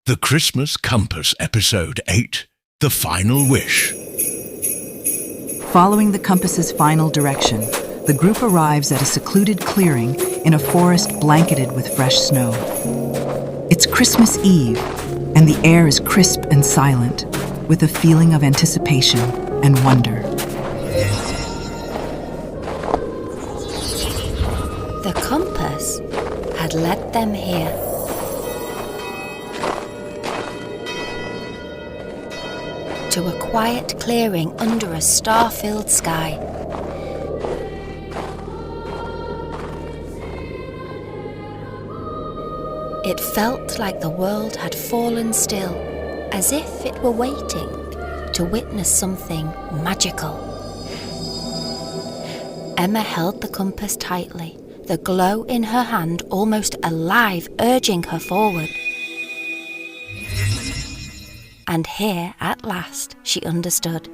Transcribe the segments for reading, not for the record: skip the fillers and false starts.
The Christmas Compass, Episode 8, The Final Wish. Following the compass's final direction, the group arrives at a secluded clearing in a forest blanketed with fresh snow. It's Christmas Eve, and the air is crisp and silent, with a feeling of anticipation and wonder. The compass had led them here. To a quiet clearing under a star-filled sky. It felt like the world had fallen still, as if it were waiting to witness something magical. Emma held the compass tightly, the glow in her hand almost alive, urging her forward. And here, at last, she understood.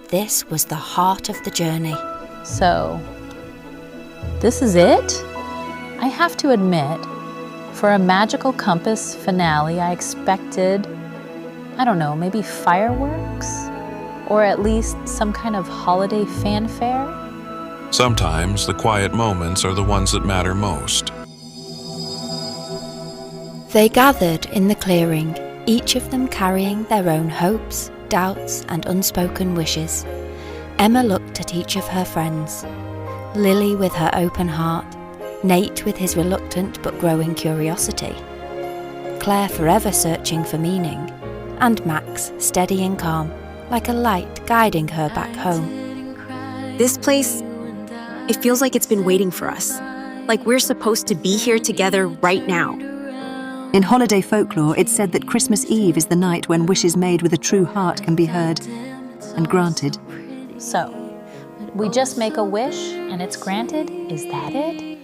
This was the heart of the journey. So, this is it? I have to admit, for a magical compass finale, I expected, I don't know, maybe fireworks? Or at least some kind of holiday fanfare? Sometimes the quiet moments are the ones that matter most. They gathered in the clearing, each of them carrying their own hopes, doubts, and unspoken wishes. Emma looked at each of her friends. Lily with her open heart, Nate with his reluctant but growing curiosity, Claire forever searching for meaning, and Max steady and calm, like a light guiding her back home. This place, it feels like it's been waiting for us. Like we're supposed to be here together right now. In holiday folklore, it's said that Christmas Eve is the night when wishes made with a true heart can be heard and granted. So, we just make a wish and it's granted? Is that it?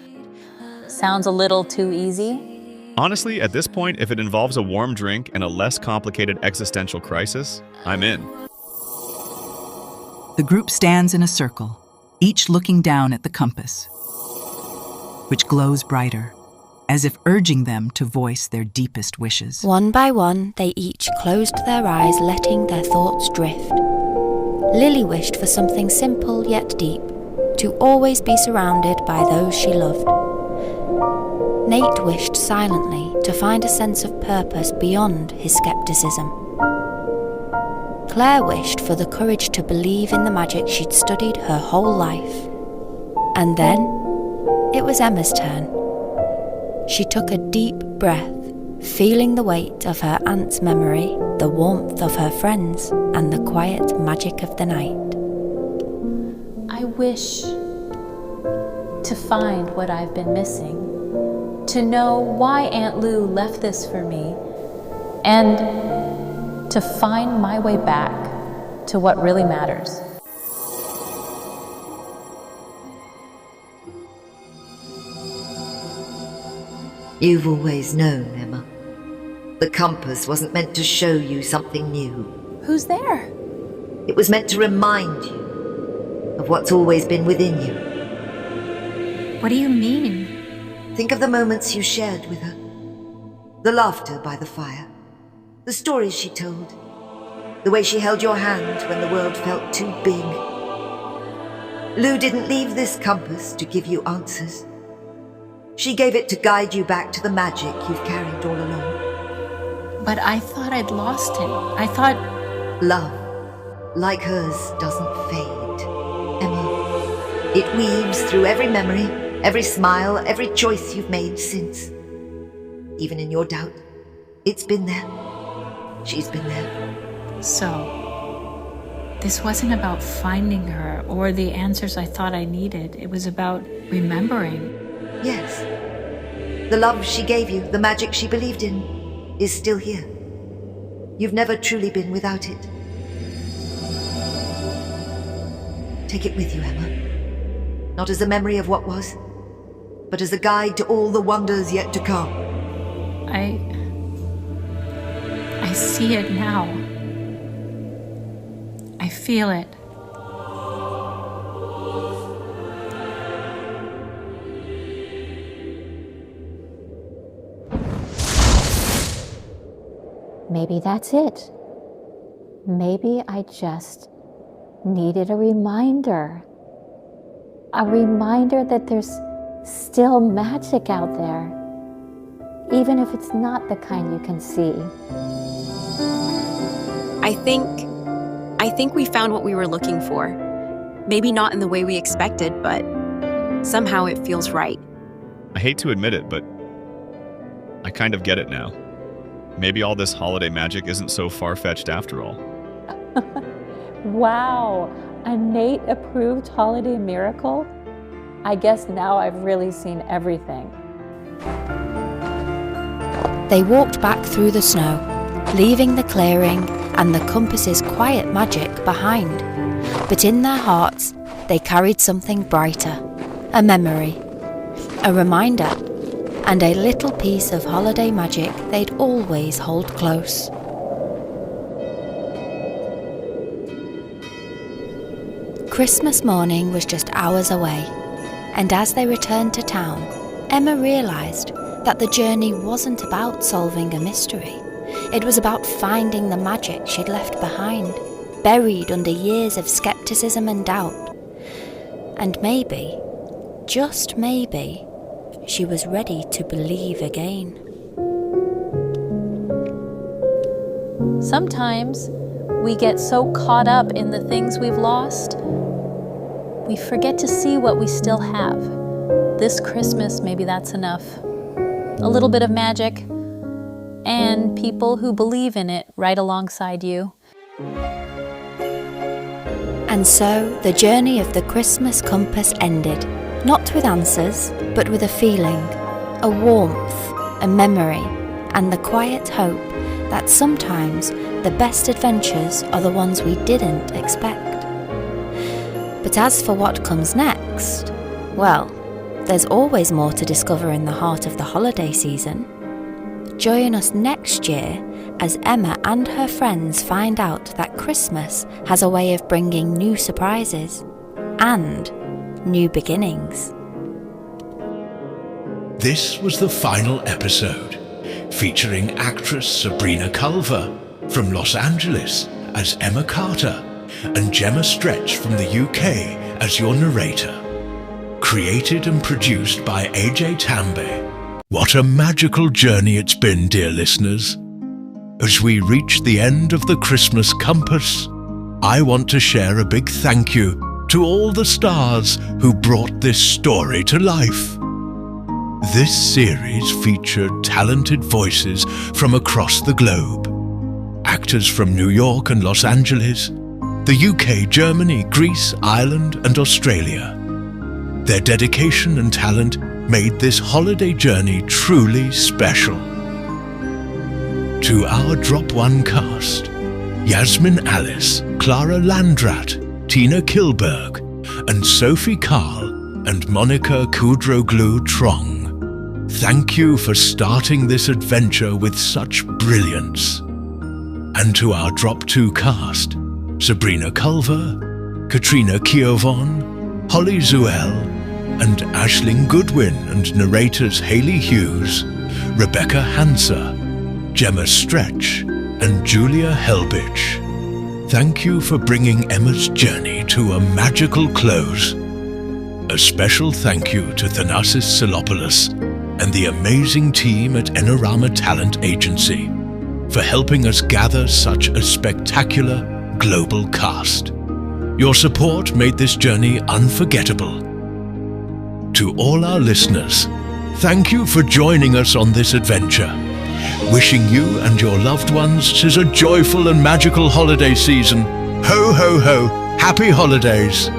Sounds a little too easy. Honestly, at this point, if it involves a warm drink and a less complicated existential crisis, I'm in. The group stands in a circle, each looking down at the compass, which glows brighter, as if urging them to voice their deepest wishes. One by one, they each closed their eyes, letting their thoughts drift. Lily wished for something simple yet deep, to always be surrounded by those she loved. Nate wished silently to find a sense of purpose beyond his skepticism. Claire wished for the courage to believe in the magic she'd studied her whole life. And then, it was Emma's turn. She took a deep breath, feeling the weight of her aunt's memory, the warmth of her friends, and the quiet magic of the night. I wish to find what I've been missing, to know why Aunt Lou left this for me, and to find my way back to what really matters. You've always known, Emma. The compass wasn't meant to show you something new. Who's there? It was meant to remind you of what's always been within you. What do you mean? Think of the moments you shared with her. The laughter by the fire. The stories she told. The way she held your hand when the world felt too big. Lou didn't leave this compass to give you answers. She gave it to guide you back to the magic you've carried all along. But I thought I'd lost him. I thought... Love, like hers, doesn't fade, Emma. It weaves through every memory, every smile, every choice you've made since. Even in your doubt, it's been there. She's been there. So, this wasn't about finding her or the answers I thought I needed. It was about remembering. Yes. The love she gave you, the magic she believed in, is still here. You've never truly been without it. Take it with you, Emma. Not as a memory of what was, but as a guide to all the wonders yet to come. I see it now. I feel it. Maybe that's it. Maybe I just needed a reminder. A reminder that there's still magic out there, even if it's not the kind you can see. I think we found what we were looking for. Maybe not in the way we expected, but somehow it feels right. I hate to admit it, but I kind of get it now. Maybe all this holiday magic isn't so far-fetched after all. Wow, a Nate-approved holiday miracle? I guess now I've really seen everything. They walked back through the snow, leaving the clearing and the compass's quiet magic behind. But in their hearts, they carried something brighter, a memory, a reminder, and a little piece of holiday magic they'd always hold close. Christmas morning was just hours away, and as they returned to town, Emma realised that the journey wasn't about solving a mystery. It was about finding the magic she'd left behind, buried under years of skepticism and doubt. And maybe, just maybe, she was ready to believe again. Sometimes we get so caught up in the things we've lost, we forget to see what we still have. This Christmas, maybe that's enough. A little bit of magic, and people who believe in it right alongside you. And so the journey of the Christmas compass ended, not with answers, but with a feeling, a warmth, a memory, and the quiet hope that sometimes the best adventures are the ones we didn't expect. But as for what comes next, well, there's always more to discover in the heart of the holiday season. Join us next year as Emma and her friends find out that Christmas has a way of bringing new surprises and new beginnings. This was the final episode, featuring actress Sabrina Culver from Los Angeles as Emma Carter and Jemma Stretch from the UK as your narrator. Created and produced by AJ Tambe. What a magical journey it's been, dear listeners. As we reach the end of the Christmas compass, I want to share a big thank you to all the stars who brought this story to life. This series featured talented voices from across the globe. Actors from New York and Los Angeles, the UK, Germany, Greece, Ireland, and Australia. Their dedication and talent made this holiday journey truly special. To our Drop One cast, Yasmin Alice, Clara Landrat, Tina Kilberg, and Sophie Karl and Monica Kudroglu-Trong. Thank you for starting this adventure with such brilliance. And to our Drop Two cast, Sabrina Culver, Katrina Kiovon, Holly Zuel, and Aisling Goodwin, and narrators Hayley Hughes, Rebecca Hanser, Jemma Stretch, and Julia Helbich. Thank you for bringing Emma's journey to a magical close. A special thank you to Thanasis Silopoulos and the amazing team at Enorama Talent Agency for helping us gather such a spectacular global cast. Your support made this journey unforgettable. To all our listeners, thank you for joining us on this adventure. Wishing you and your loved ones 'tis a joyful and magical holiday season. Ho, ho, ho, happy holidays.